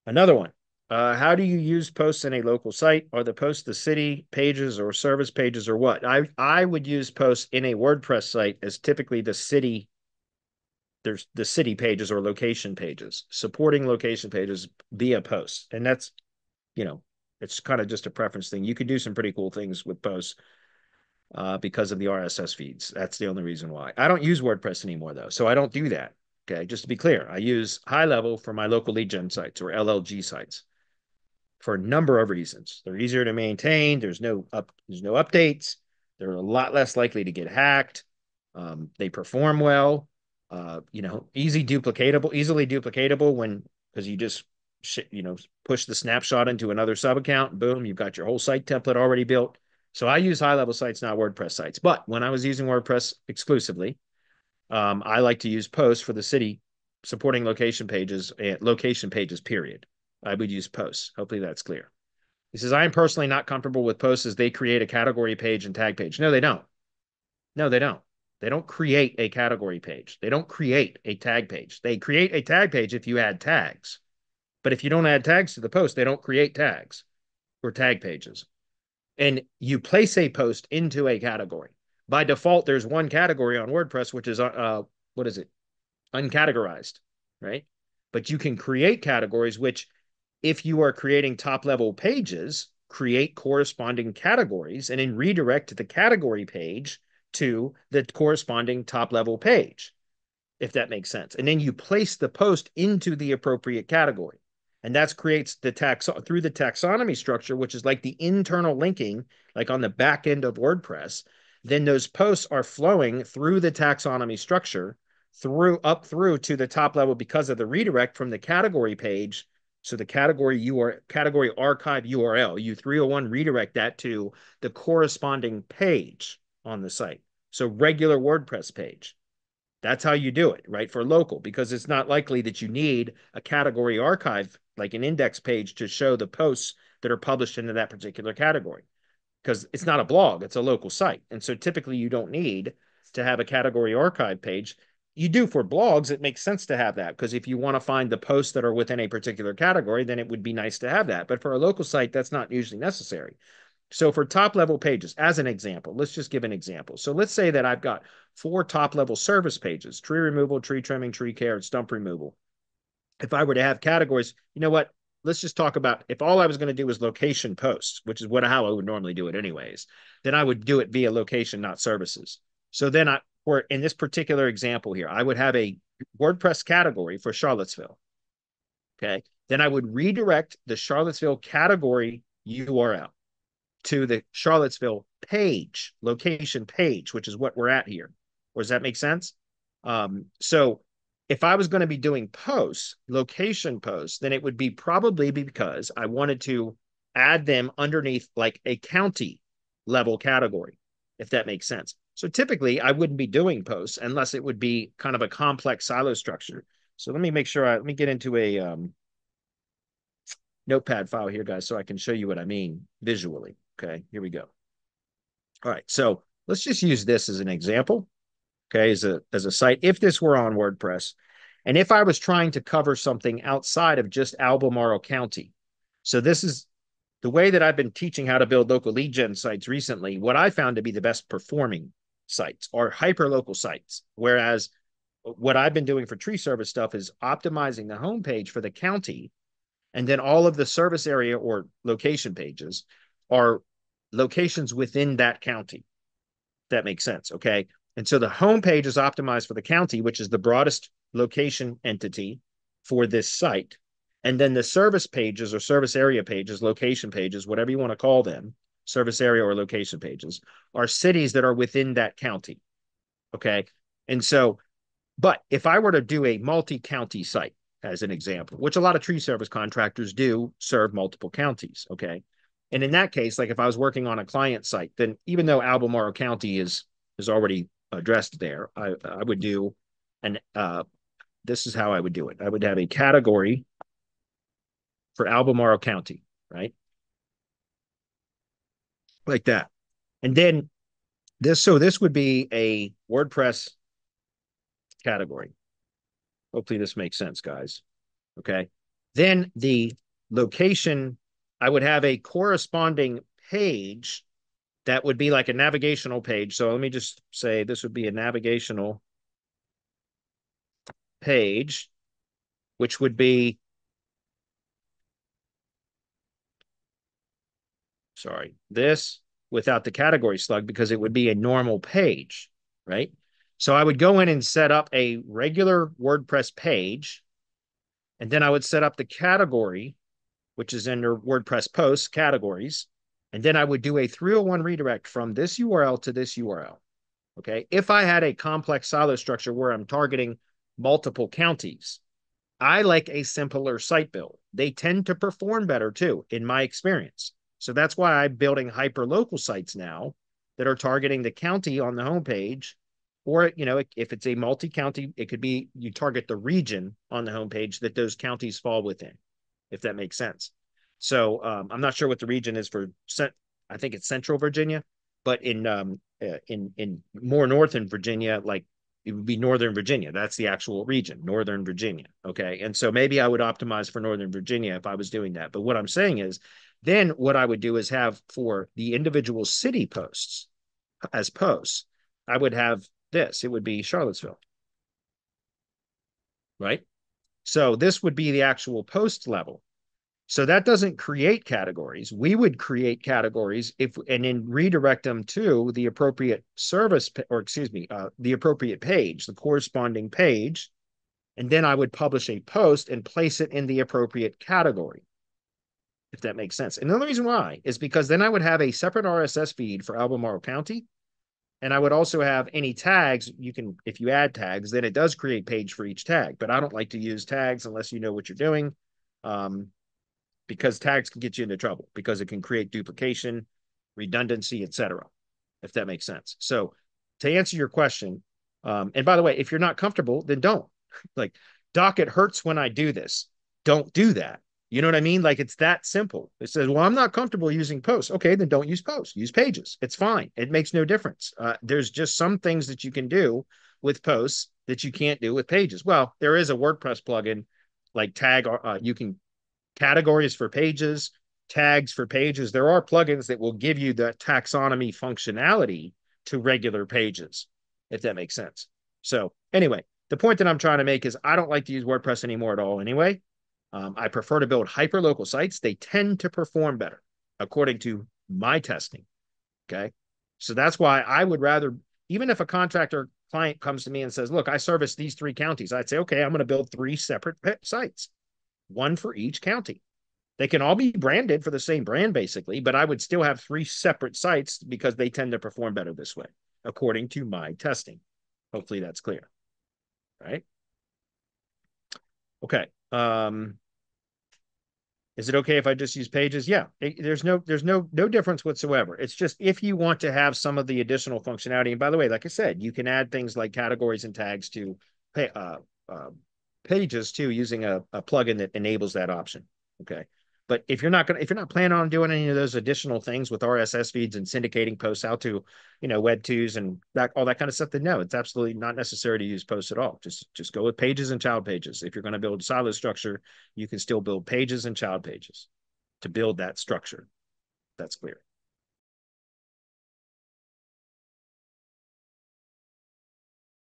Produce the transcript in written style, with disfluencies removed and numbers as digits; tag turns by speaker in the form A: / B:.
A: Another one. How do you use posts in a local site? Are the posts the city pages or service pages or what? I would use posts in a WordPress site as typically the city. There's the city pages or location pages, supporting location pages via posts. And that's, you know, it's kind of just a preference thing. You could do some pretty cool things with posts because of the RSS feeds. That's the only reason why. I don't use WordPress anymore, though, so I don't do that. Okay, just to be clear, I use HighLevel for my local lead gen sites or LLG sites for a number of reasons. They're easier to maintain. There's no updates. They're a lot less likely to get hacked. They perform well. Easily duplicatable when because you just push the snapshot into another sub account. Boom, you've got your whole site template already built. So I use HighLevel sites, not WordPress sites. But when I was using WordPress exclusively, I like to use posts for the city supporting location pages and location pages, period. I would use posts. Hopefully that's clear. He says, I am personally not comfortable with posts as they create a category page and tag page. No, they don't. No, they don't. They don't create a category page. They don't create a tag page. They create a tag page if you add tags. But if you don't add tags to the post, they don't create tags or tag pages. And you place a post into a category. By default, there's one category on WordPress, which is, what is it? Uncategorized, right? But you can create categories, which if you are creating top level pages, create corresponding categories and then redirect the category page to the corresponding top level page, if that makes sense. And then you place the post into the appropriate category. And that creates through the taxonomy structure, which is like the internal linking, like on the back end of WordPress. Then those posts are flowing through the taxonomy structure through to the top level because of the redirect from the category page. So the category archive URL, U301 redirect that to the corresponding page on the site. So regular WordPress page. That's how you do it, right? For local, because it's not likely that you need a category archive, like an index page, to show the posts that are published into that particular category, because it's not a blog, it's a local site. And so typically you don't need to have a category archive page. You do for blogs, it makes sense to have that, because if you want to find the posts that are within a particular category, then it would be nice to have that. But for a local site, that's not usually necessary. So for top level pages, as an example, let's just give an example. So let's say that I've got 4 top level service pages: tree removal, tree trimming, tree care, and stump removal. If I were to have categories, you know what? Let's just talk about if all I was going to do was location posts, which is how I would normally do it anyways, then I would do it via location, not services. So then or in this particular example here, I would have a WordPress category for Charlottesville. Okay. Then I would redirect the Charlottesville category URL to the Charlottesville page, location page, which is what we're at here. Or does that make sense? So if I was going to be doing posts, location posts, then it would be probably because I wanted to add them underneath like a county level category, if that makes sense. So typically I wouldn't be doing posts unless it would be kind of a complex silo structure. So let me make sure let me get into a notepad file here, guys, so I can show you what I mean visually. Okay, here we go. All right, so let's just use this as an example, okay, as a site. If this were on WordPress, and if I was trying to cover something outside of just Albemarle County. So this is the way that I've been teaching how to build local lead gen sites recently. What I found to be the best performing sites are hyperlocal sites, whereas what I've been doing for tree service stuff is optimizing the homepage for the county, and then all of the service area or location pages are locations within that county. That makes sense. Okay. And so the homepage is optimized for the county, which is the broadest location entity for this site. And then the service pages or service area pages, location pages, whatever you want to call them, service area or location pages, are cities that are within that county. Okay. And so, but if I were to do a multi county site, as an example, which a lot of tree service contractors do serve multiple counties. Okay. And in that case, like if I was working on a client site, then even though Albemarle County is already addressed there, I would do an this is how I would do it. I would have a category for Albemarle County, right? Like that. And then this would be a WordPress category. Hopefully this makes sense, guys. Okay. Then the location, I would have a corresponding page that would be like a navigational page. So let me just say this would be a navigational page, which would be, sorry, this without the category slug because it would be a normal page, right? So I would go in and set up a regular WordPress page, and then I would set up the category, which is under WordPress posts categories. And then I would do a 301 redirect from this URL to this URL. Okay. If I had a complex silo structure where I'm targeting multiple counties, I like a simpler site build. They tend to perform better too, in my experience. So that's why I'm building hyper local sites now that are targeting the county on the homepage. Or, if it's a multi-county, it could be you target the region on the homepage that those counties fall within, if that makes sense. So I'm not sure what the region is for. I think it's Central Virginia, but in more northern Virginia, like it would be Northern Virginia. That's the actual region, Northern Virginia. Okay. And so maybe I would optimize for Northern Virginia if I was doing that. But what I'm saying is, then what I would do is have for the individual city posts as posts, I would have this. It would be Charlottesville, right? So this would be the actual post level. So that doesn't create categories. We would create categories and then redirect them to the appropriate service, or excuse me, the appropriate page, the corresponding page. And then I would publish a post and place it in the appropriate category, if that makes sense. And the only reason why is because then I would have a separate RSS feed for Albemarle County. And I would also have any tags. If you add tags, then it does create page for each tag. But I don't like to use tags unless you know what you're doing. Because tags can get you into trouble because it can create duplication, redundancy, etc., if that makes sense. So to answer your question, and by the way, if you're not comfortable, then don't. Like, Doc, it hurts when I do this. Don't do that. You know what I mean? Like, it's that simple. It says, well, I'm not comfortable using posts. Okay, then don't use posts. Use pages. It's fine. It makes no difference. There's just some things that you can do with posts that you can't do with pages. Well, there is a WordPress plugin like tag. You can categories for pages, tags for pages. There are plugins that will give you the taxonomy functionality to regular pages, if that makes sense. So anyway, the point that I'm trying to make is I don't like to use WordPress anymore at all anyway. I prefer to build hyper-local sites. They tend to perform better, according to my testing. Okay. So that's why I would rather, even if a contractor client comes to me and says, look, I service these 3 counties, I'd say, okay, I'm going to build 3 separate sites, one for each county. They can all be branded for the same brand, basically, but I would still have 3 separate sites because they tend to perform better this way, according to my testing. Hopefully that's clear. Right? Okay. Is it okay if I just use pages? Yeah, there's no difference whatsoever. It's just if you want to have some of the additional functionality. And by the way, like I said, you can add things like categories and tags to pages too, using a plugin that enables that option. Okay. But if you're not planning on doing any of those additional things with RSS feeds and syndicating posts out to, Web2s and all that kind of stuff, then no, it's absolutely not necessary to use posts at all. Just go with pages and child pages. If you're going to build silo structure, you can still build pages and child pages to build that structure. That's clear.